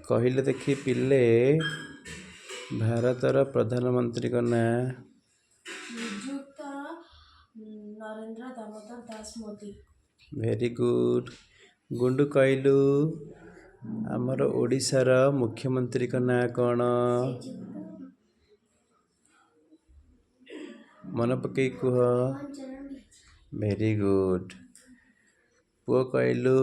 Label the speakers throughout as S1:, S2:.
S1: କହିଲେ ଦେଖି ପିଲେ ଭାରତର ପ୍ରଧାନମନ୍ତ୍ରୀଙ୍କ ନାଁ।
S2: ନିଯୁକ୍ତ ନରେନ୍ଦ୍ର ଦାମୋଦର ଦାସ ମୋଦି।
S1: Very good. ଗୁଣ୍ଡୁ କହିଲୁ ଆମର ଓଡ଼ିଶାର ମୁଖ୍ୟମନ୍ତ୍ରୀଙ୍କ ନାଁ କ'ଣ? ମନେ ପକେଇ କୁହ। Very good. ପୁଅ କହିଲୁ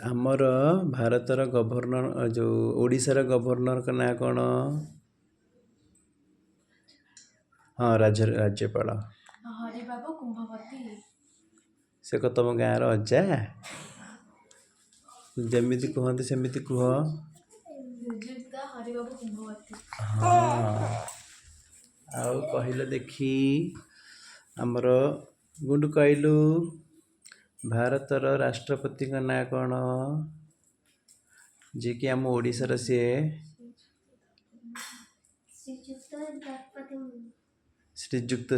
S1: ଆମର ଭାରତର ଗଭର୍ଣ୍ଣର ଯେଉଁ ଓଡ଼ିଶାର ଗଭର୍ଣ୍ଣରଙ୍କ ନାଁ କ'ଣ? ହଁ ରାଜ୍ୟପାଳ।
S2: ହରିବାବୁ କୁମ୍ଭବତୀ।
S1: ସେ କଣ ତମ ଗାଁର ଅଜା? ଯେମିତି କୁହନ୍ତି ସେମିତି କୁହ।
S2: ନିଯୁକ୍ତ ହରିବାବୁ କୁମ୍ଭବତୀ।
S1: ହଁ। ଆଉ କହିଲେ ଦେଖି ଆମର ଗୁଣ୍ଡୁ କହିଲୁ ଭାରତର ରାଷ୍ଟ୍ରପତିଙ୍କ ନାଁ କ'ଣ? ଯିଏକି ଆମ ଓଡ଼ିଶାର ସିଏ। ଶ୍ରୀଯୁକ୍ତ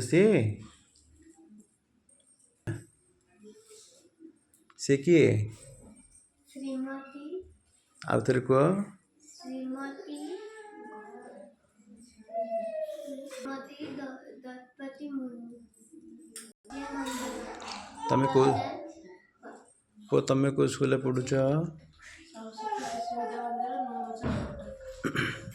S1: ସେ କିଏ?
S2: ଶ୍ରୀମତୀ।
S1: ଆଉ ଥରେ କୁହ।
S2: ଶ୍ରୀମତୀ ଦ୍ରୌପଦୀ ମୁର୍ମୁ।
S1: ତମେ କୋଉ ସ୍କୁଲରେ ପଢୁଛ?
S2: ସରସ୍ୱତୀ ଶିଶୁ ବିଦ୍ୟା ମନ୍ଦିର, ନୂଆବଜାର, କଟକ।